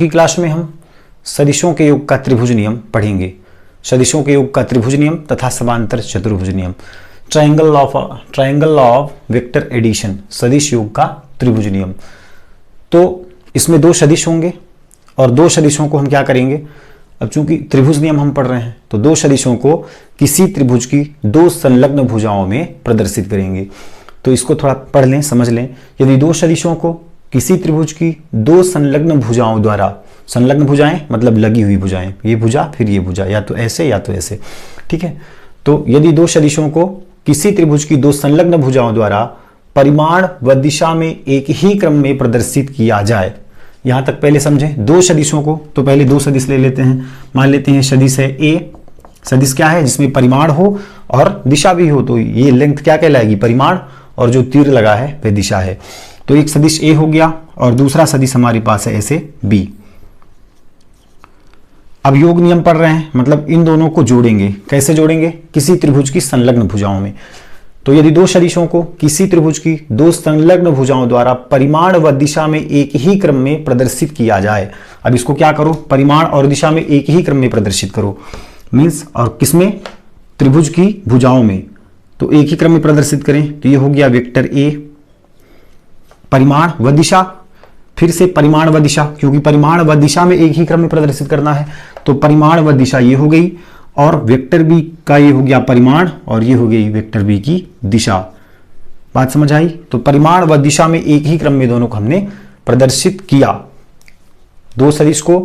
की क्लास में हम सदिशों के योग का त्रिभुज नियम पढ़ेंगे। सदिशों के योग का त्रिभुज नियम तथा समांतर चतुर्भुज नियम, triangle law of vector addition, सदिश योग का त्रिभुज नियम। तो इसमें दो सदिश होंगे और दो सदिशों को हम क्या करेंगे, अब चूंकि त्रिभुज नियम हम पढ़ रहे हैं तो दो सदिशों को किसी त्रिभुज की दो संलग्न भुजाओं में प्रदर्शित करेंगे। तो इसको थोड़ा पढ़ लें, समझ लें। यदि दो सदिशों को किसी त्रिभुज की दो संलग्न भुजाओं द्वारा, संलग्न भुजाएं मतलब लगी हुई भुजाएं, ये भुजा फिर ये भुजा, या तो ऐसे या तो ऐसे, ठीक है। तो यदि दो सदिशों को किसी त्रिभुज की दो संलग्न भुजाओं द्वारा परिमाण व दिशा में एक ही क्रम में प्रदर्शित किया जाए, यहां तक पहले समझें। दो सदिशों को, तो पहले दो सदिश ले लेते हैं। मान लेते हैं सदिश है ए। सदिश क्या है, जिसमें परिमाण हो और दिशा भी हो, तो ये लेंथ क्या कहलाएगी, परिमाण, और जो तीर लगा है वह दिशा है। तो एक सदिश ए हो गया और दूसरा सदिश हमारे पास है ऐसे बी। अब योग नियम पढ़ रहे हैं, मतलब इन दोनों को जोड़ेंगे। कैसे जोड़ेंगे, किसी त्रिभुज की संलग्न भुजाओं में। तो यदि दो सदिशों को किसी त्रिभुज की दो संलग्न भुजाओं द्वारा परिमाण व दिशा में एक ही क्रम में प्रदर्शित किया जाए, अब इसको क्या करो, परिमाण और दिशा में एक ही क्रम में प्रदर्शित करो, मीन्स, और किसमें, त्रिभुज की भुजाओं में। तो एक ही क्रम में प्रदर्शित करें, तो ये हो गया वेक्टर ए, परिमाण व दिशा, फिर से परिमाण व दिशा, क्योंकि परिमाण व दिशा में एक ही क्रम में प्रदर्शित करना है। तो परिमाण व दिशा ये हो गई, और वेक्टर बी का ये हो गया परिमाण, और ये हो गई वेक्टर बी की दिशा। बात समझ आई। तो परिमाण व दिशा में एक ही क्रम में दोनों को हमने प्रदर्शित किया। दो सदिश को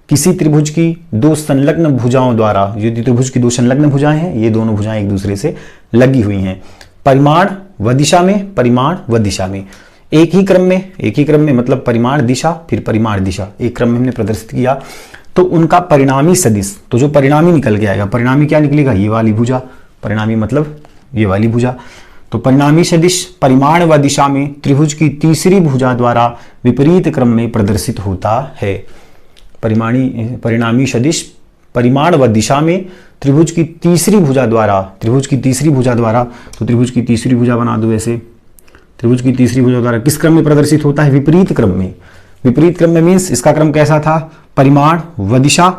किसी त्रिभुज की दो संलग्न भुजाओं द्वारा, यदि त्रिभुज की दो संलग्न भुजाएं हैं, ये दोनों भुजाएं एक दूसरे से लगी हुई हैं, परिमाण व दिशा में, परिमाण व दिशा में एक ही क्रम में, एक ही क्रम में मतलब परिमाण दिशा फिर परिमाण दिशा, एक क्रम में हमने प्रदर्शित किया। तो उनका परिणामी सदिश, तो जो परिणामी निकल के आएगा, परिणामी क्या निकलेगा, ये वाली भुजा, परिणामी मतलब ये वाली भुजा। तो परिणामी सदिश परिमाण व दिशा में त्रिभुज की तीसरी भुजा द्वारा विपरीत क्रम में प्रदर्शित होता है। परिणामी सदिश परिमाण व दिशा में त्रिभुज की तीसरी भुजा द्वारा, त्रिभुज की तीसरी भुजा द्वारा, तो त्रिभुज की तीसरी भुजा बना दो ऐसे, त्रिभुज की तीसरी भुजा द्वारा किस क्रम में प्रदर्शित होता है, विपरीत क्रम में। विपरीत क्रम में मीन्स इसका क्रम कैसा था, परिमाण व दिशा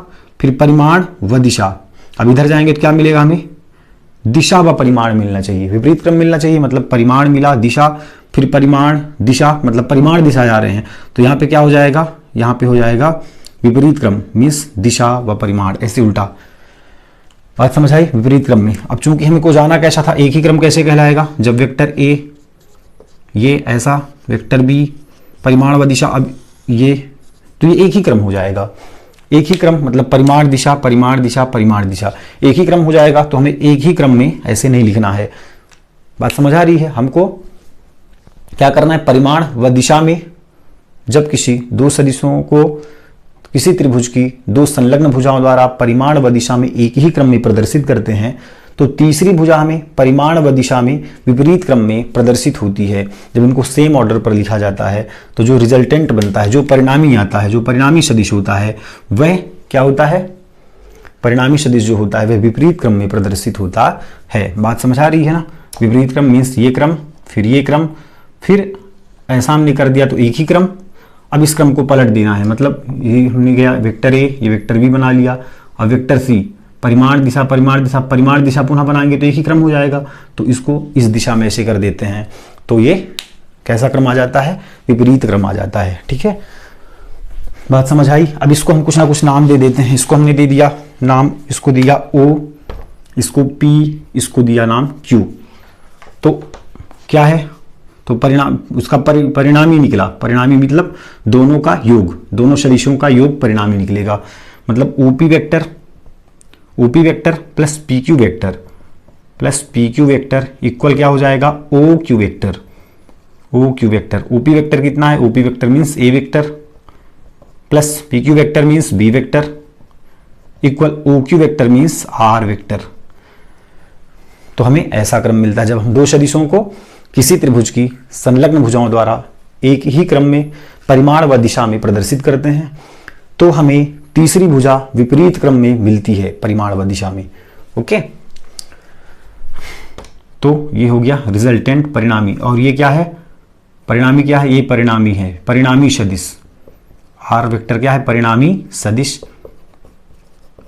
फिर परिमाण व दिशा। अब इधर जाएंगे तो क्या मिलेगा हमें, दिशा व परिमाण मिलना चाहिए, विपरीत क्रम मिलना चाहिए, मतलब परिमाण मिला, दिशा फिर परिमाण, दिशा मतलब परिमाण दिशा जा रहे हैं। तो यहाँ पे क्या हो जाएगा, यहाँ पे हो जाएगा विपरीत क्रम, मीन्स दिशा व परिमाण, ऐसे उल्टा। बात समझ आई, विपरीत क्रम में। अब चूंकि हमें को जाना कैसा था, एक ही क्रम कैसे कहलाएगा, जब वेक्टर ए ये ऐसा, वेक्टर बी परिमाण व दिशा, अब ये, तो ये एक ही क्रम हो जाएगा। एक ही क्रम मतलब परिमाण दिशा परिमाण दिशा परिमाण दिशा, एक ही क्रम हो जाएगा। तो हमें एक ही क्रम में ऐसे नहीं लिखना है। बात समझ आ रही है। हमको क्या करना है, परिमाण व दिशा में जब किसी दो सदिशों को किसी त्रिभुज की दो संलग्न भुजाओं द्वारा परिमाण व दिशा में एक ही क्रम में प्रदर्शित करते हैं, तो तीसरी भुजा हमें परिमाण व दिशा में विपरीत क्रम में प्रदर्शित होती है। जब इनको सेम ऑर्डर पर लिखा जाता है तो जो रिजल्टेंट बनता है, जो परिणामी आता है, जो परिणामी सदिश होता है, वह क्या होता है, परिणामी सदिश जो होता है वह विपरीत क्रम में प्रदर्शित होता है। बात समझ आ रही है ना। विपरीत क्रम मीन्स ये क्रम फिर ये क्रम, फिर ऐसा हमने कर दिया तो एक ही क्रम। अब इस क्रम को पलट देना है, मतलब ये हमने गया वेक्टर ए, ये वेक्टर बी बना लिया, और वेक्टर सी परिमाण दिशा परिमाण दिशा परिमाण दिशा पुनः बनाएंगे तो एक ही क्रम हो जाएगा। तो इसको इस दिशा में ऐसे कर देते हैं, तो ये कैसा क्रम आ जाता है, विपरीत क्रम आ जाता है। ठीक है, बात समझ आई। अब इसको हम कुछ ना कुछ नाम दे देते हैं। इसको हमने दे दिया नाम, इसको दिया O, इसको P, इसको दिया नाम Q। तो क्या है, तो परिणाम उसका परिणामी निकला। परिणामी मतलब दोनों का योग, दोनों सदिशों का योग परिणामी निकलेगा। मतलब OP vector plus PQ vector equal क्या हो जाएगा, OQ वेक्टर। OP वेक्टर कितना है, OP vector means A vector plus PQ vector means B vector equal OQ vector means R vector. तो हमें ऐसा क्रम मिलता है जब हम दो सदिशों को किसी त्रिभुज की संलग्न भुजाओं द्वारा एक ही क्रम में परिमाण व दिशा में प्रदर्शित करते हैं, तो हमें तीसरी भुजा विपरीत क्रम में मिलती है परिमाण व दिशा में। ओके, तो ये हो गया रिजल्टेंट परिणामी। और ये क्या है, परिणामी क्या है, ये परिणामी है, परिणामी सदिश। आर वेक्टर क्या है, परिणामी सदिश।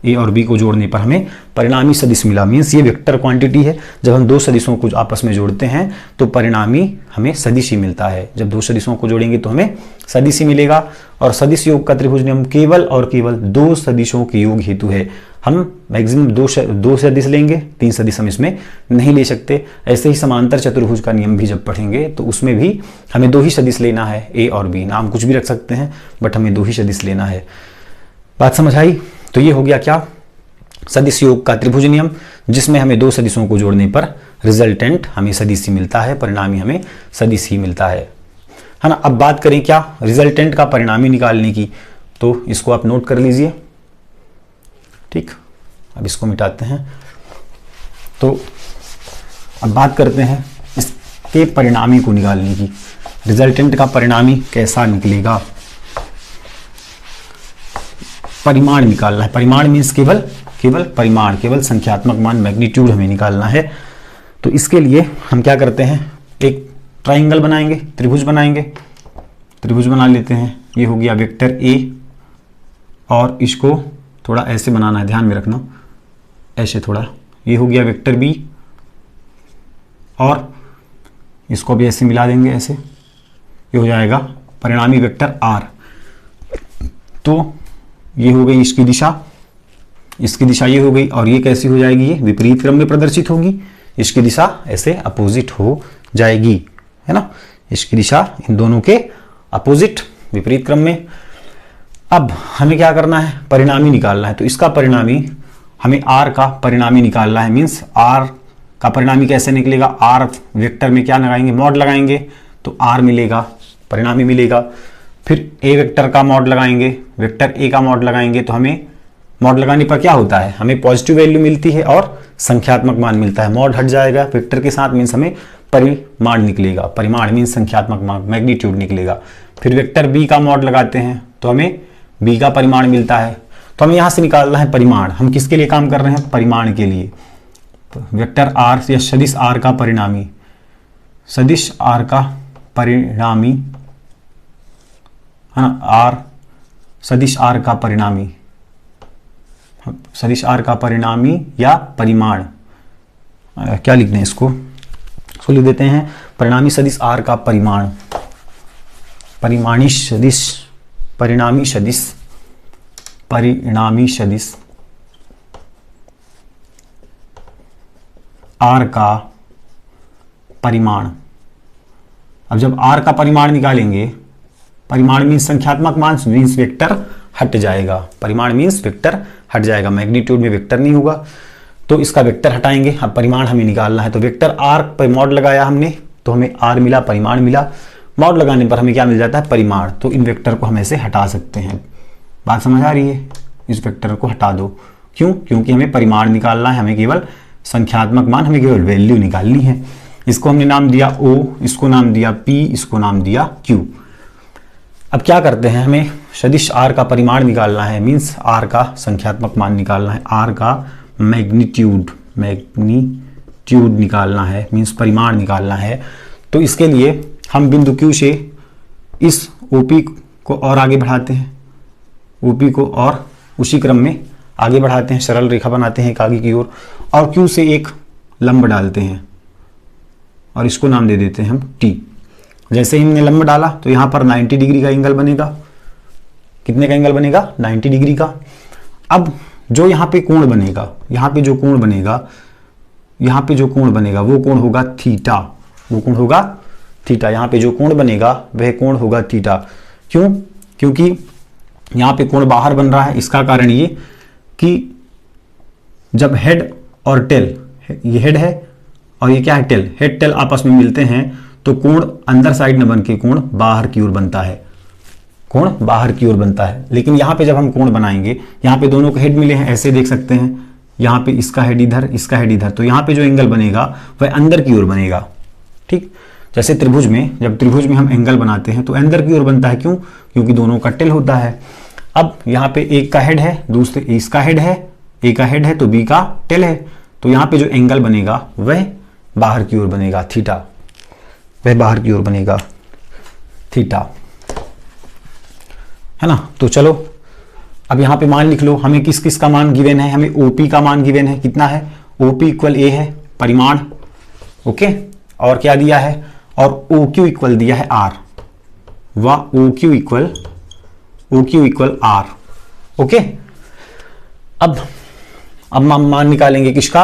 ए और बी को जोड़ने पर हमें परिणामी सदिश मिला, मीन्स ये वेक्टर क्वांटिटी है। जब हम दो सदिशों को आपस में जोड़ते हैं तो परिणामी हमें सदिश ही मिलता है। जब दो सदिशों को जोड़ेंगे तो हमें सदिश ही मिलेगा। और सदिश योग का त्रिभुज नियम केवल और केवल दो सदिशों के योग हेतु है। हम मैक्सिमम दो सदिश लेंगे, तीन सदिश हम इसमें नहीं ले सकते। ऐसे ही समांतर चतुर्भुज का नियम भी जब पढ़ेंगे तो उसमें भी हमें दो ही सदिश लेना है, ए और बी। नाम कुछ भी रख सकते हैं बट हमें दो ही सदिश लेना है। बात समझ आई? तो ये हो गया क्या, सदिश योग का त्रिभुज नियम, जिसमें हमें दो सदिशों को जोड़ने पर रिजल्टेंट हमें सदिश ही मिलता है, परिणामी हमें सदिश ही मिलता है ना। अब बात करें क्या रिजल्टेंट का परिणामी निकालने की, तो इसको आप नोट कर लीजिए। ठीक, अब इसको मिटाते हैं। तो अब बात करते हैं इसके परिणामी को निकालने की। रिजल्टेंट का परिणामी कैसा निकलेगा, परिमाण निकालना है। परिमाण मीन्स केवल परिमाण, केवल संख्यात्मक मान, मैग्नीट्यूड हमें निकालना है। तो इसके लिए हम क्या करते हैं, एक ट्राइंगल बनाएंगे, त्रिभुज बनाएंगे। त्रिभुज बना लेते हैं। ये हो गया वेक्टर ए और इसको थोड़ा ऐसे बनाना है, ध्यान में रखना, ऐसे थोड़ा। ये हो गया वेक्टर बी और इसको भी ऐसे मिला देंगे, ऐसे। ये हो जाएगा परिणामी वेक्टर आर। तो ये हो गई इसकी दिशा ये हो गई। और ये कैसी हो जाएगी, ये विपरीत क्रम में प्रदर्शित होगी। इसकी दिशा ऐसे अपोजिट हो जाएगी, है ना। इसकी दिशा इन दोनों के अपोजिट, विपरीत क्रम में। अब हमें क्या करना है, परिणामी निकालना है। तो इसका परिणामी हमें आर का परिणामी निकालना है। मीन्स आर का परिणामी कैसे निकलेगा, आर वेक्टर में क्या लगाएंगे, मॉड लगाएंगे तो आर मिलेगा, परिणामी मिलेगा। फिर ए वेक्टर का मॉड लगाएंगे, वेक्टर ए का मॉड लगाएंगे तो हमें मॉड लगाने पर क्या होता है, हमें पॉजिटिव वैल्यू मिलती है और संख्यात्मक मान मिलता है। मॉड हट जाएगा वेक्टर के साथ, मीन्स हमें परिमाण निकलेगा। परिमाण मीन्स संख्यात्मक मान, मैग्नीट्यूड निकलेगा। फिर वेक्टर बी का मॉड लगाते हैं तो हमें बी का परिमाण मिलता है। तो हमें यहां से निकालना है परिमाण। हम किसके लिए काम कर रहे हैं, परिमाण के लिए। वेक्टर आर या सदिश आर का परिणामी, सदिश आर का परिणामी, है ना, आर सदिश आर का परिणामी, सदिश आर का परिणामी या परिमाण, क्या लिखना है इसको लिख देते हैं परिणामी सदिश आर का परिमाण, परिणामी सदिश आर का परिमाण। अब जब आर का परिमाण निकालेंगे, परिमाण मीन्स संख्यात्मक मान, मीन्स वेक्टर हट जाएगा। परिमाण मीन्स वेक्टर हट जाएगा, मैग्नीट्यूड में वेक्टर नहीं होगा तो इसका वेक्टर हटाएंगे। अब परिमाण हमें निकालना है तो वेक्टर आर पर मॉड लगाया हमने तो हमें आर मिला, परिमाण मिला। मॉड लगाने पर हमें क्या मिल जाता है, परिमाण। तो इन वेक्टर को हम ऐसे हटा सकते हैं। बात समझ आ रही है, इस वेक्टर को हटा दो। क्यों, क्योंकि हमें परिमाण निकालना है, हमें केवल संख्यात्मक मान, हमें केवल वैल्यू निकालनी है। इसको हमने नाम दिया O, इसको नाम दिया P, इसको नाम दिया Q। अब क्या करते हैं, हमें सदिश R का परिमाण निकालना है, मीन्स R का संख्यात्मक मान निकालना है, R का मैग्नीट्यूड निकालना है, मीन्स परिमाण निकालना है। तो इसके लिए हम बिंदु Q से इस OP को और आगे बढ़ाते हैं, OP को और उसी क्रम में आगे बढ़ाते हैं, सरल रेखा बनाते हैं एक आगे की ओर, और Q से एक लंब डालते हैं और इसको नाम दे देते हैं हम T। जैसे ही हमने लंब डाला तो यहाँ पर 90 डिग्री का एंगल बनेगा। कितने का एंगल बनेगा, 90 डिग्री का। अब जो यहाँ पे कोण बनेगा, यहाँ पे जो कोण बनेगा, यहाँ पे जो कोण बनेगा वो कोण होगा थीटा, वो कोण होगा थीटा। यहाँ पे जो कोण बनेगा वह कोण होगा थीटा। क्यों, क्योंकि यहाँ पे कोण बाहर बन रहा है। इसका कारण ये कि जब हेड और टेल, ये हेड है और ये क्या है, टेल, हेड टेल आपस में मिलते हैं तो कोण अंदर साइड न बन के कोण बाहर की ओर बनता है, कोण बाहर की ओर बनता है। लेकिन यहाँ पे जब हम कोण बनाएंगे, यहाँ पे दोनों के हेड मिले हैं, ऐसे देख सकते हैं, यहाँ पे इसका हेड इधर, इसका हेड इधर, तो यहाँ पे जो एंगल बनेगा वह अंदर की ओर बनेगा। ठीक, जैसे त्रिभुज में, जब त्रिभुज में हम एंगल बनाते हैं तो अंदर की ओर बनता है। क्यों, क्योंकि दोनों का टेल होता है। अब यहाँ पे एक का हेड है, दूसरे इसका हेड है, ए का हेड है तो बी का टेल है, तो यहाँ पे जो एंगल बनेगा वह बाहर की ओर बनेगा, थीटा, वह बाहर की ओर बनेगा, थीटा। है ना। तो चलो अब यहाँ पे मान लिख लो, हमें किस किस का मान गिवन है, हमें ओपी का मान गिवन है, कितना है, ओपी इक्वल ए है परिमाण, ओके, और क्या दिया है, और ओ क्यू इक्वल दिया है आर, व O Q equal R, okay. अब मान निकालेंगे किसका,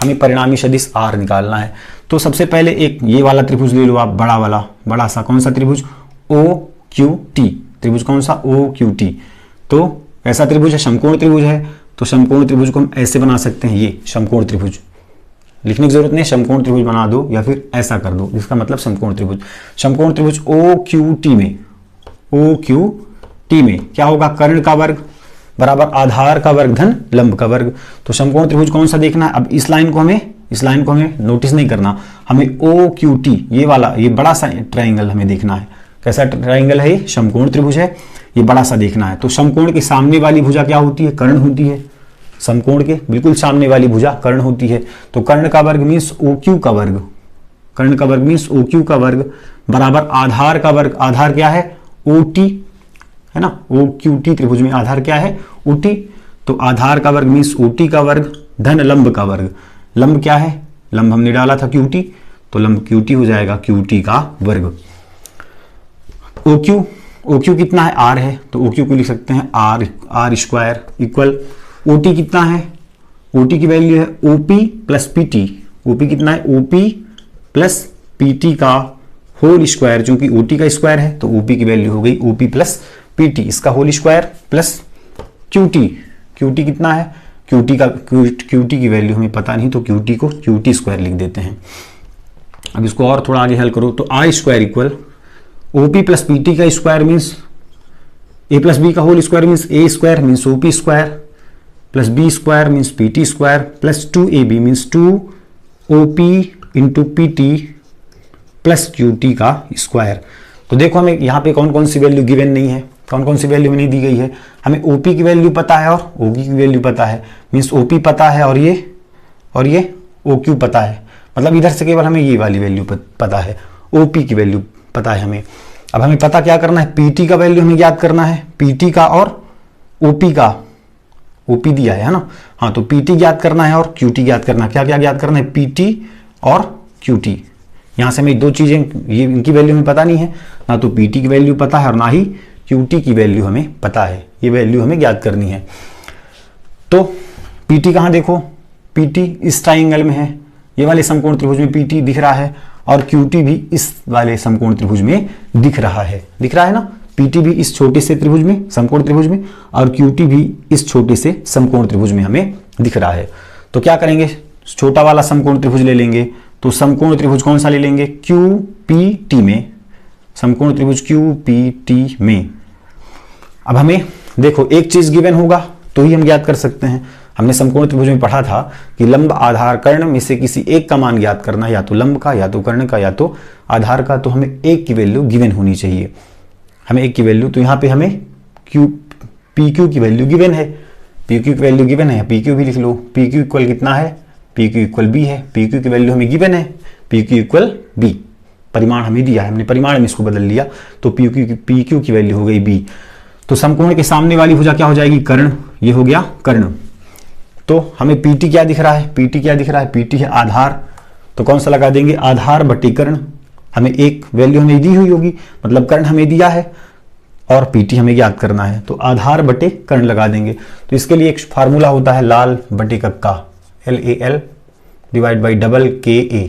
हमें परिणामी सदिश आर निकालना है। तो सबसे पहले एक ये वाला त्रिभुज ले लो आप, बड़ा वाला, बड़ा सा कौन सा त्रिभुज, ओ क्यू टी, त्रिभुज कौन सा, ओ क्यू टी। तो ऐसा त्रिभुज है, समकोण त्रिभुज है, तो समकोण त्रिभुज को हम ऐसे बना सकते हैं, ये समकोण त्रिभुज, लिखने की जरूरत नहीं, समकोण त्रिभुज बना दो या फिर ऐसा कर दो, जिसका मतलब समकोण त्रिभुज। समकोण त्रिभुज ओ क्यू टी में क्या होगा, कर्ण का वर्ग बराबर आधार का वर्ग धन लंब का वर्ग। तो समकोण त्रिभुज कौन सा देखना है, अब इस लाइन को हमें नोटिस नहीं करना, हमें ओ क्यू टी ये वाला, ये बड़ा सा ट्राइंगल हमें देखना है। कैसा ट्राइंगल है ये, समकोण त्रिभुज है, ये बड़ा सा देखना है। तो समकोण के सामने वाली भुजा क्या होती है, कर्ण होती है, समकोण के बिल्कुल सामने वाली भुजा कर्ण होती है। तो कर्ण का वर्ग मीन्स ओ क्यू का वर्ग, कर्ण का वर्ग मीन्स ओ क्यू का वर्ग बराबर आधार का वर्ग, आधार क्या है, ओ टी, है ना, ओ क्यू टी त्रिभुज में आधार क्या है, ओ टी। तो आधार का वर्ग मीन्स ओ टी का वर्ग धन लंब का वर्ग, लंब क्या है, लंब हमने डाला था क्यू टी, तो लंब क्यू टी हो जाएगा क्यू टी का वर्ग। ओ क्यू कितना है, आर है, तो ओ क्यू को लिख सकते हैं R square equal O T कितना है, ओ टी की वैल्यू है ओपी प्लस पीटी, ओपी कितना है, ओपी प्लस पीटी का होल स्क्वायर, चूंकि ओटी का स्क्वायर है तो ओपी की वैल्यू हो गई ओपी प्लस पीटी, इसका whole square plus QT, QT कितना है, क्यूटी की वैल्यू हमें पता नहीं, तो क्यूटी को क्यूटी स्क्वायर लिख देते हैं। अब इसको और थोड़ा आगे हल करो, तो are square equal OP plus PT का square means a plus b का whole square means a square means OP square plus b square means PT square plus 2ab means 2op into PT plus QT का square. तो देखो हमें यहाँ पे कौन कौन सी वैल्यू गिवन नहीं है, कौन कौन सी वैल्यू नहीं दी गई है, हमें ओपी की वैल्यू पता है और ओकी की वैल्यू पता है, मीन्स ओपी पता है और ये ओक्यू पता है, मतलब इधर से केवल हमें ये वाली वैल्यू पता है, ओपी की वैल्यू पता है हमें। अब हमें पता क्या करना है, पीटी का वैल्यू हमें याद करना है, पीटी का और ओपी का, ओपी दिया है ना, हाँ, तो पीटी याद करना है और क्यूटी याद करना है। क्या क्या याद करना है, पीटी और क्यूटी। यहाँ से हमें दो चीजें, ये इनकी वैल्यू हमें पता नहीं है, ना तो पीटी की वैल्यू पता है और ना ही क्यूटी की वैल्यू हमें पता है, ये वैल्यू हमें याद करनी है। तो पीटी कहाँ देखो, पीटी इस ट्राइंगल में है, ये वाले समकोण त्रिभुज में पीटी दिख रहा है और क्यूटी भी इस वाले समकोण त्रिभुज में दिख रहा है ना, पीटी भी इस छोटे से त्रिभुज में, समकोण त्रिभुज में, और क्यूटी भी इस छोटे से समकोण त्रिभुज में हमें दिख रहा है। तो क्या करेंगे, छोटा वाला समकोण त्रिभुज ले लेंगे, तो समकोण त्रिभुज कौन सा ले लेंगे, क्यूपीटी में, समकोण त्रिभुज क्यूपीटी में। अब हमें देखो एक चीज गिवन होगा तो ही हम ज्ञात कर सकते हैं, हमने समकोण त्रिभुज में पढ़ा था कि लंब आधार कर्ण में से किसी एक का मान ज्ञात करना है, या तो लंब का, या तो कर्ण का, या तो आधार का, तो हमें एक की वैल्यू गिवन होनी चाहिए, हमें एक की वैल्यू। तो यहाँ पे हमें पी क्यू की वैल्यू गिवन है, पी क्यू की वैल्यू गिवन है, पी क्यू भी लिख लो, पी क्यू इक्वल कितना है, पी क्यू इक्वल बी है, पी क्यू की वैल्यू हमें गिवन है, पी क्यू इक्वल बी, परिमाण हमें दिया है, हमने परिमाण में इसको बदल लिया, तो पी क्यू की वैल्यू हो गई बी। तो समकोण के सामने वाली भुजा क्या हो जाएगी, कर्ण, ये हो गया कर्ण। तो हमें पीटी क्या दिख रहा है, पीटी क्या दिख रहा है, पीटी है आधार, तो कौन सा लगा देंगे, आधार बटे कर्ण, हमें एक वैल्यू हमें दी हुई होगी, मतलब कर्ण हमें दिया है और पीटी हमें याद करना है, तो आधार बटे कर्ण लगा देंगे। तो इसके लिए एक फार्मूला होता है लाल बटे कक्का, LAL divide by double KA,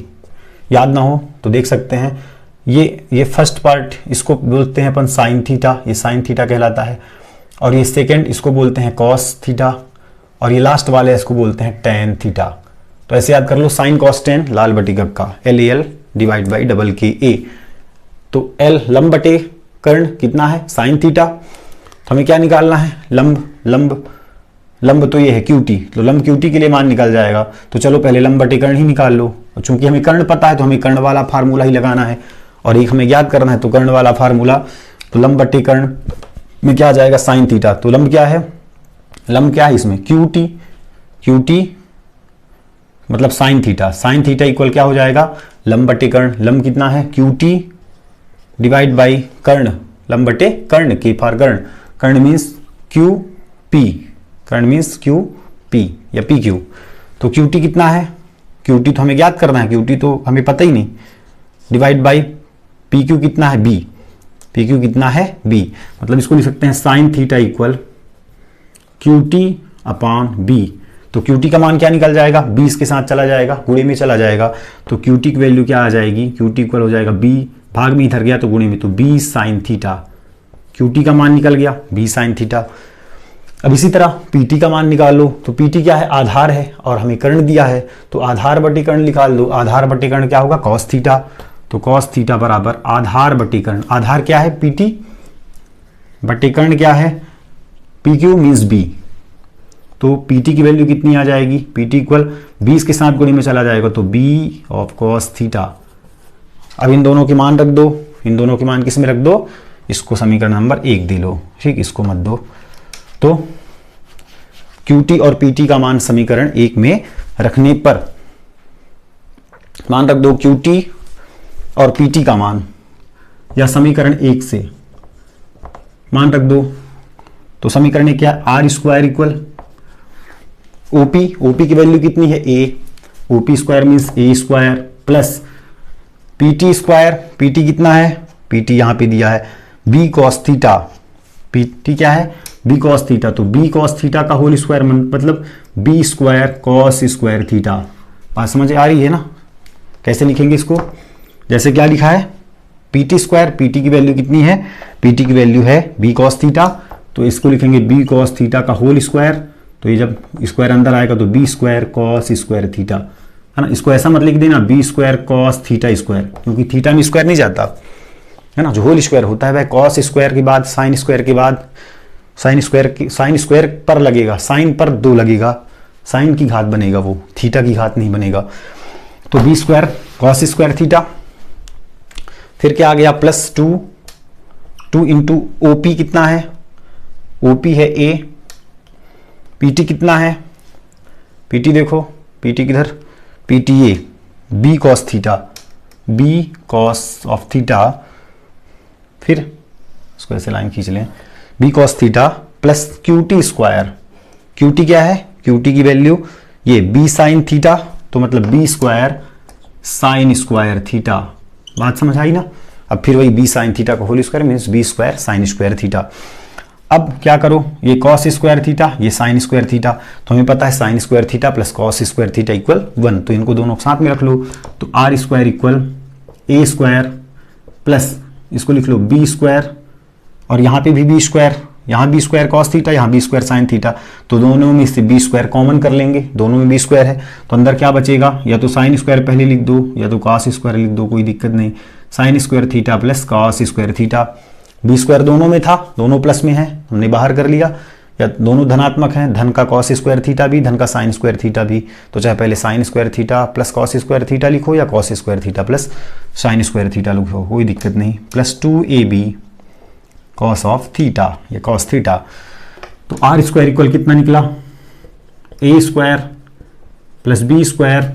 याद ना हो तो देख सकते हैं, ये फर्स्ट पार्ट इसको बोलते हैं अपन साइन थीटा, ये साइन थीटा कहलाता है, और ये सेकेंड इसको बोलते हैं कॉस थीटा, और ये लास्ट वाले इसको बोलते हैं टेन थीटा। तो ऐसे याद कर लो, साइन कॉस टेन लाल बटे कक्का, LAL divide by double KA। तो L लंब बटे कर्ण कितना है, साइन थीटा, तो हमें क्या निकालना है, लंब तो ये है QT, तो लंब QT के लिए मान निकल जाएगा। तो चलो पहले लंब बटे कर्ण ही निकाल लो, चूंकि हमें कर्ण पता है तो हमें कर्ण वाला फार्मूला ही लगाना है, और एक हमें याद करना है, तो कर्ण वाला फार्मूला, तो लंब बटे कर्ण में क्या आ जाएगा, साइन थीटा। तो लंब क्या है, लंब क्या है इसमें, QT मतलब sine theta, sign theta equal क्या हो जाएगा, लंब बटे कर्ण, लंब कितना है QT डिवाइड बाई कर्ण, लंब बटे कर्ण, के फॉर कर्ण, कर्ण मीन्स क्यू पी, कर्ण मीन्स क्यू पी या पी क्यू। तो क्यू टी कितना है, क्यू टी तो हमें ज्ञात करना है, क्यू टी तो हमें पता ही नहीं, डिवाइड बाई पी क्यू कितना है बी, पी क्यू कितना है बी, मतलब इसको लिख सकते हैं sine theta equal Q T upon B. तो क्यू टी का मान क्या निकल जाएगा, बी इसके साथ चला जाएगा, गुणे में चला जाएगा, तो क्यू टी की वैल्यू क्या आ जाएगी, क्यू टी इक्वल हो जाएगा बी, भाग में इधर गया तो गुणे में, तो B sine theta, Q T का मान निकल गया बी साइन थीटा। अब इसी तरह पी टी का मान निकाल लो, तो पी टी क्या है, आधार है और हमें कर्ण दिया है, तो आधार बटे कर्ण निकाल लो, आधार बटे कर्ण क्या होगा, कॉस थीटा, तो कॉस थीटा बराबर आधार बटे कर्ण, आधार क्या है पी टी बटे कर्ण क्या है पी क्यू मीन्स बी, तो पी टी की वैल्यू कितनी आ जाएगी, पी टी इक्वल 20 के साथ गुणे में चला जाएगा, तो बी ऑफ कॉस थीटा। अब इन दोनों के मान रख दो, इन दोनों के मान किस में रख दो, इसको समीकरण नंबर 1 दे लो, ठीक, इसको मत दो। तो क्यू टी और पी टी का मान समीकरण 1 में रखने पर मान रख दो क्यू टी और पी टी का मान, या समीकरण 1 से मान रख दो, तो समीकरण क्या, r square equal OP, OP की वैल्यू कितनी है a, OP square means a square plus PT square, PT कितना है, पीटी यहां पे दिया है बी कॉस थीटा, पीटी क्या है बी कॉस थीटा, तो बी कॉस थीटा का होल स्क्वायर मतलब B square cos square theta. बात समझ आ रही है ना, कैसे लिखेंगे इसको, जैसे क्या लिखा है पीटी स्क्वायर, पीटी की वैल्यू कितनी है, पीटी की वैल्यू है बी कॉस थीटा, तो इसको लिखेंगे बी कॉस थीटा का होल स्क्वायर, तो ये जब स्क्वायर अंदर आएगा तो B square cos square theta, है ना, इसको ऐसा मत लिख देना B square cos theta square, क्योंकि थीटा में स्क्वायर नहीं जाता है ना, जो होल स्क्वायर होता है वह कॉस स्क्वायर के बाद साइन स्क्वायर के बाद साइन स्क्वायर पर लगेगा, साइन पर 2 लगेगा, साइन की घात बनेगा वो, थीटा की घात नहीं बनेगा, तो B square cos square theta, फिर क्या आ गया प्लस 2 इंटू ओपी कितना है, ओपी है ए, पीटी कितना है, पीटी देखो, पीटी किधर, PT A B cos theta, B cos of theta, फिर इसको ऐसे लाइन खींच लें, B cos theta plus Q T square, Q T क्या है, क्यू टी की वैल्यू ये बी साइन थीटा, तो मतलब B square sine square theta, बात समझ आई ना। अब फिर वही बी साइन थीटा का whole square means B square sine square theta. अब क्या करो, ये कॉस स्क्वायर थीटा, ये साइन स्क्वायर थीटा, तो हमें पता है sine square theta plus cos square theta equal 1, तो इनको दोनों साथ में रख लो, तो are square equal A square plus इसको लिख लो बी स्क्वायर, और यहाँ पे भी बी स्क्वायर, यहाँ बी स्क्वायर कॉस थीटा, यहाँ बी स्क्वायर साइन थीटा, तो दोनों में से बी स्क्वायर कॉमन कर लेंगे, दोनों में बी स्क्वायर है, तो अंदर क्या बचेगा, या तो साइन स्क्वायर पहले लिख दो या तो कॉस स्क्वायर लिख दो, कोई दिक्कत नहीं, sine square theta plus cos square theta, B square दोनों में था, दोनों प्लस में है, हमने बाहर कर लिया, या दोनों धनात्मक हैं, धन का कॉस स्क्वायर थीटा भी, धन का साइन स्क्वायर थीटा भी, तो चाहे पहले sine square theta plus cos square theta लिखो या cos square theta plus sine square theta लिखो, कोई दिक्कत नहीं, plus 2ab cos of theta या कॉस थीटा, तो आर स्क्वायर इक्वल कितना निकला, a square plus b square,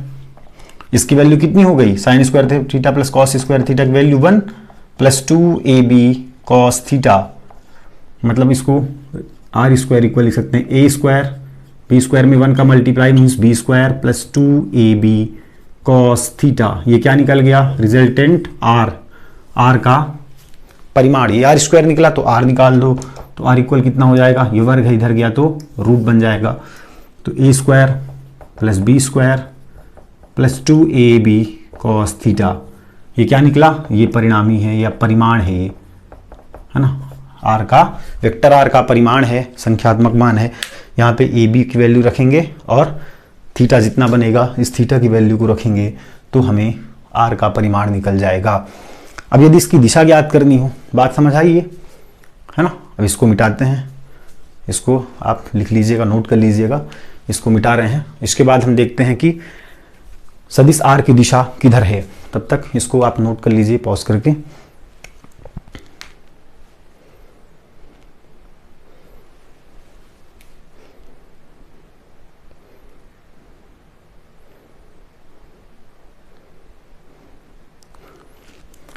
इसकी वैल्यू कितनी हो गई, sine square theta plus cos square theta की value 1 plus 2ab cos theta, मतलब इसको आर स्क्वायर इक्वल लिख सकते हैं ए स्क्वायर, बी स्क्वायर में 1 का multiply means B square plus 2ab cos theta, ये क्या निकल गया, रिजल्टेंट आर का परिमाण, ये आर स्क्वायर निकला तो आर निकाल दो, तो आर इक्वल कितना हो जाएगा, ये वर्ग है इधर गया तो रूट बन जाएगा, तो a square plus b square plus 2ab cos theta, ये क्या निकला, ये परिणामी है या परिमाण है ये, है ना, आर का वेक्टर आर का परिमाण है, संख्यात्मक मान है, यहाँ पे ए बी की वैल्यू रखेंगे और थीटा जितना बनेगा इस थीटा की वैल्यू को रखेंगे तो हमें आर का परिमाण निकल जाएगा। अब यदि इसकी दिशा ज्ञात करनी हो, बात समझ आई है ना, अब इसको मिटाते हैं, इसको आप लिख लीजिएगा, नोट कर लीजिएगा, इसको मिटा रहे हैं, इसके बाद हम देखते हैं कि सदिश आर की दिशा किधर है, तब तक इसको आप नोट कर लीजिए पॉज करके।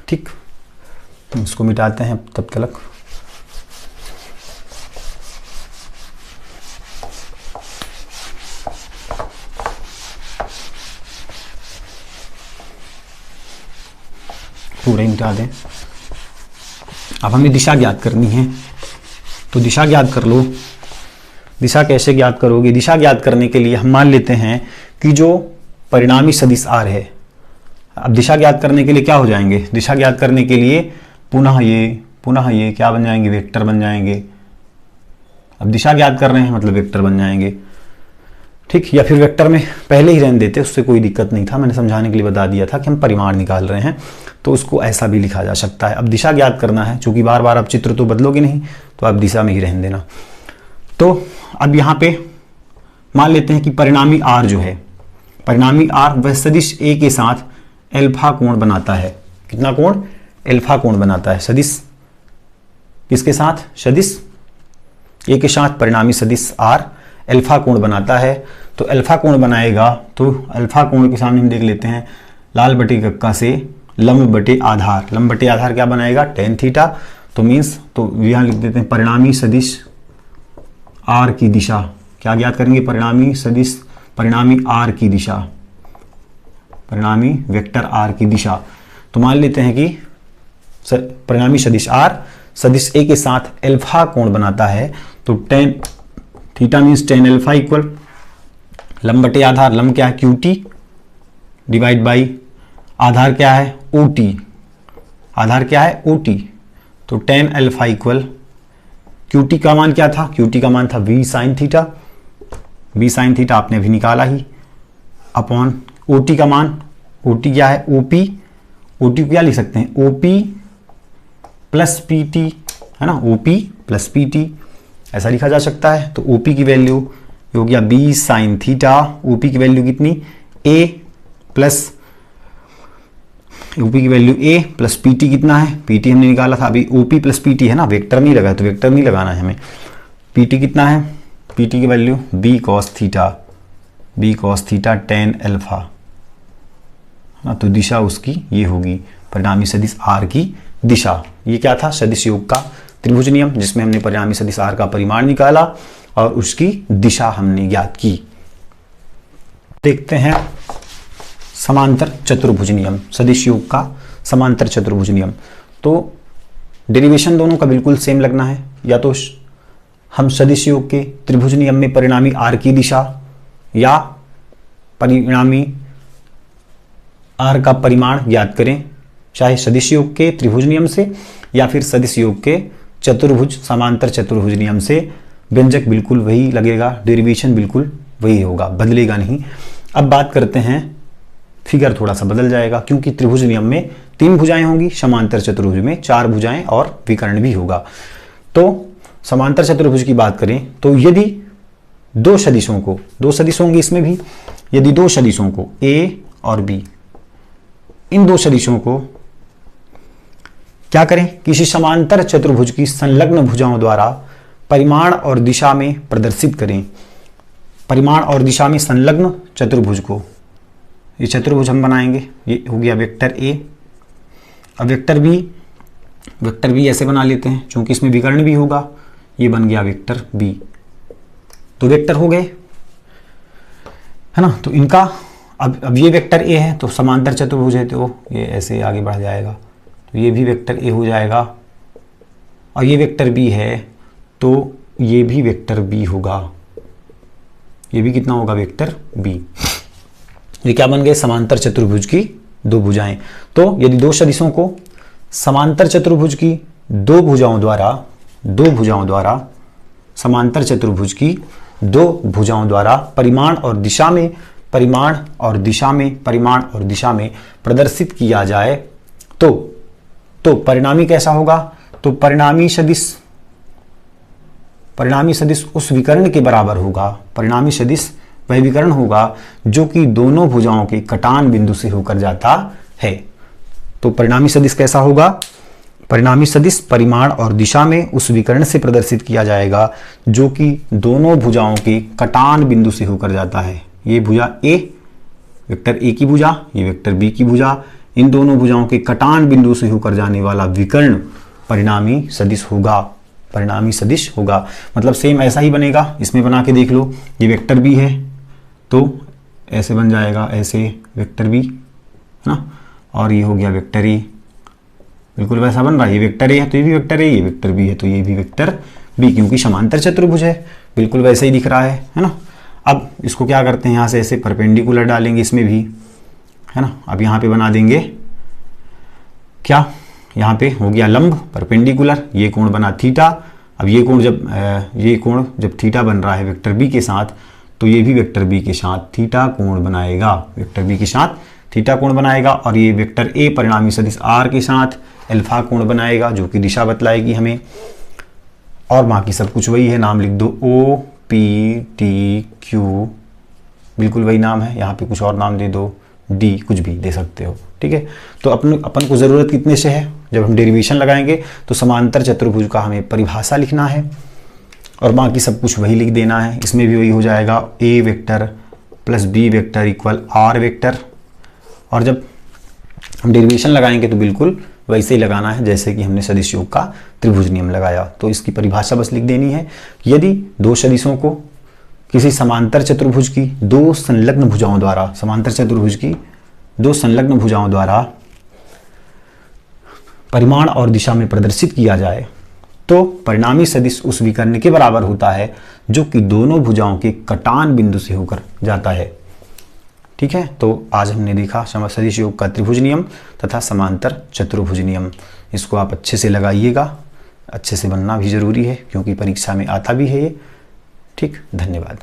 ठीक, इसको मिटाते हैं तब तक। पूरा ही मिटा दें। अब हमें दिशा ज्ञात करनी है, तो दिशा ज्ञात कर लो। दिशा कैसे ज्ञात करोगे? दिशा ज्ञात करने के लिए हम मान लेते हैं कि जो परिणामी सदिश r है, अब दिशा ज्ञात करने के लिए क्या हो जाएंगे? दिशा ज्ञात करने के लिए पुनः ये क्या बन जाएंगे? वेक्टर बन जाएंगे। अब दिशा ज्ञात कर रहे हैं मतलब वेक्टर बन जाएंगे, ठीक। या फिर वेक्टर में पहले ही रहने देते, उससे कोई दिक्कत नहीं था, मैंने समझाने के लिए बता दिया था कि हम परिमाण निकाल रहे हैं, तो उसको ऐसा भी लिखा जा सकता है। अब दिशा ज्ञात करना है, चूंकि बार बार आप चित्र तो बदलोगे नहीं, तो आप दिशा में ही रहने देना। तो अब यहाँ पे मान लेते हैं कि परिणामी r जो है, परिणामी r वह सदिश a के साथ एल्फा कोण बनाता है। कितना कोण? एल्फा कोण बनाता है। सदिश किसके साथ? सदिश a के साथ परिणामी सदिश r एल्फा कोण बनाता है। तो एल्फा कोण बनाएगा, तो अल्फा कोण के सामने हम देख लेते हैं लाल बटे कक्का से लंब बटे आधार। लंब बटे आधार क्या बनाएगा? Tan theta. तो मीन्स, तो यहाँ लिख देते हैं परिणामी सदिश r की दिशा। क्या ज्ञात करेंगे? परिणामी सदिश, परिणामी r की दिशा, परिणामी वेक्टर r की दिशा। तो मान लेते हैं कि परिणामी सदिश r सदिश a के साथ एल्फा कोण बनाता है। तो tan theta means tan alpha equal लंब बटे आधार, लंब क्या है? QT डिवाइड बाई आधार क्या है? OT, आधार क्या है? OT। तो टेन एल्फा इक्वल QT का मान क्या था? QT का मान था V sine theta, V sine theta आपने अभी निकाला ही, अपॉन OT का मान, OT क्या है? OP, OT क्या लिख सकते हैं? OP प्लस PT, है ना, OP प्लस PT ऐसा लिखा जा सकता है। तो OP की वैल्यू हो गया B साइन थीटा। OP की वैल्यू कितनी? A प्लस, OP की वैल्यू A प्लस PT कितना है? PT हमने निकाला था अभी, OP प्लस PT है ना, वेक्टर नहीं लगा तो वेक्टर नहीं लगाना है हमें। PT कितना है? PT की value B cos theta, B cos theta tan alpha, ना, तो दिशा उसकी ये होगी, परिणामी सदिश R की दिशा। ये क्या था? सदिश योग का त्रिभुज नियम, जिसमें हमने परिणामी सदिश r का परिमाण निकाला और उसकी दिशा हमने ज्ञात की। देखते हैं समांतर चतुर्भुज नियम, सदिश योग का समांतर चतुर्भुज नियम। तो डेरिवेशन दोनों का बिल्कुल सेम लगना है। या तो हम सदिश योग के त्रिभुज नियम में परिणामी r की दिशा या परिणामी r का परिमाण ज्ञात करें, चाहे सदिश योग के त्रिभुज नियम से या फिर सदिश योग के चतुर्भुज समांतर चतुर्भुज नियम से। व्यंजक बिल्कुल वही लगेगा, डेरिवेशन बिल्कुल वही होगा, बदलेगा नहीं। अब बात करते हैं, फिगर थोड़ा सा बदल जाएगा, क्योंकि त्रिभुज नियम में 3 भुजाएं होंगी, समांतर चतुर्भुज में 4 भुजाएं और विकर्ण भी होगा। तो समांतर चतुर्भुज की बात करें तो यदि दो सदिशों को, 2 सदिश होंगे इसमें भी, यदि 2 सदिशों को A और B, इन 2 सदिशों को क्या करें? किसी समांतर चतुर्भुज की संलग्न भुजाओं द्वारा परिमाण और दिशा में प्रदर्शित करें। परिमाण और दिशा में संलग्न चतुर्भुज को, ये चतुर्भुज हम बनाएंगे, ये हो गया वेक्टर A। अब वेक्टर B ऐसे बना लेते हैं, क्योंकि इसमें विकर्ण भी होगा, ये बन गया वेक्टर B। तो वेक्टर हो गए, है ना। तो इनका अब ये वेक्टर A है, तो समांतर चतुर्भुज है तो ये ऐसे आगे बढ़ जाएगा, तो ये भी वेक्टर A हो जाएगा। और ये वेक्टर B है तो ये भी वेक्टर B होगा, ये भी कितना होगा? Vector B। ये क्या बन गए? समांतर चतुर्भुज की 2 भुजाएं। तो यदि 2 सदिशों को समांतर चतुर्भुज की 2 भुजाओं द्वारा समांतर चतुर्भुज की 2 भुजाओं द्वारा परिमाण और दिशा में प्रदर्शित किया जाए तो परिणामी कैसा होगा? तो परिणामी सदिश उस विकर्ण के बराबर होगा। परिणामी सदिश वह विकर्ण होगा जो कि दोनों भुजाओं के कटान बिंदु से होकर जाता है। तो परिणामी सदिश कैसा होगा? परिणामी सदिश परिमाण और दिशा में उस विकर्ण से प्रदर्शित किया जाएगा जो कि दोनों भुजाओं के कटान बिंदु से होकर जाता है। ये भुजा A, वेक्टर A की भुजा, ये वेक्टर B की भुजा, इन दोनों भुजाओं के कटान बिंदु से होकर जाने वाला विकर्ण परिणामी सदिश होगा। परिणामी सदिश होगा मतलब सेम ऐसा ही बनेगा। इसमें बना के देख लो, ये वेक्टर बी है तो ऐसे बन जाएगा, ऐसे वेक्टर बी है ना, और ये हो गया वेक्टर ए, बिल्कुल वैसा बन रहा है। ये वेक्टर ए है तो ये भी वेक्टर ए, ये वेक्टर बी है तो ये भी वेक्टर बी, क्योंकि समांतर चतुर्भुज है, बिल्कुल वैसे ही दिख रहा है ना। अब इसको क्या करते हैं, यहाँ से ऐसे परपेंडिकुलर डालेंगे इसमें भी, है ना। अब यहाँ पे बना देंगे क्या, यहाँ पे हो गया लंब परपेंडिकुलर, ये कोण बना थीटा। अब ये कोण जब थीटा बन रहा है वेक्टर बी के साथ, तो ये भी वेक्टर बी के साथ थीटा कोण बनाएगा, वेक्टर बी के साथ थीटा कोण बनाएगा। और ये वेक्टर ए परिणामी सदिश आर के साथ अल्फा कोण बनाएगा, जो कि दिशा बतलाएगी हमें। और बाकी सब कुछ वही है, नाम लिख दो ओ पी टी क्यू, बिल्कुल वही नाम है। यहाँ पे कुछ और नाम दे दो, डी, कुछ भी दे सकते हो, ठीक है। तो अपन को ज़रूरत कितने से है, जब हम डेरिवेशन लगाएंगे तो समांतर चतुर्भुज का हमें परिभाषा लिखना है और बाकी सब कुछ वही लिख देना है। इसमें भी वही हो जाएगा, a vector plus b vector equal r vector. और जब हम डेरिवेशन लगाएंगे तो बिल्कुल वैसे ही लगाना है जैसे कि हमने सदिश योग का त्रिभुज नियम लगाया। तो इसकी परिभाषा बस लिख देनी है। यदि दो सदिशों को किसी समांतर चतुर्भुज की दो संलग्न भुजाओं द्वारा, समांतर चतुर्भुज की दो संलग्न भुजाओं द्वारा परिमाण और दिशा में प्रदर्शित किया जाए तो परिणामी सदिश उस विकर्ण के बराबर होता है जो कि दोनों भुजाओं के कटान बिंदु से होकर जाता है, ठीक है। तो आज हमने देखा सदिश योग का त्रिभुज नियम तथा समांतर चतुर्भुज नियम। इसको आप अच्छे से लगाइएगा, अच्छे से बनना भी जरूरी है क्योंकि परीक्षा में आता भी है ये, ठीक। धन्यवाद।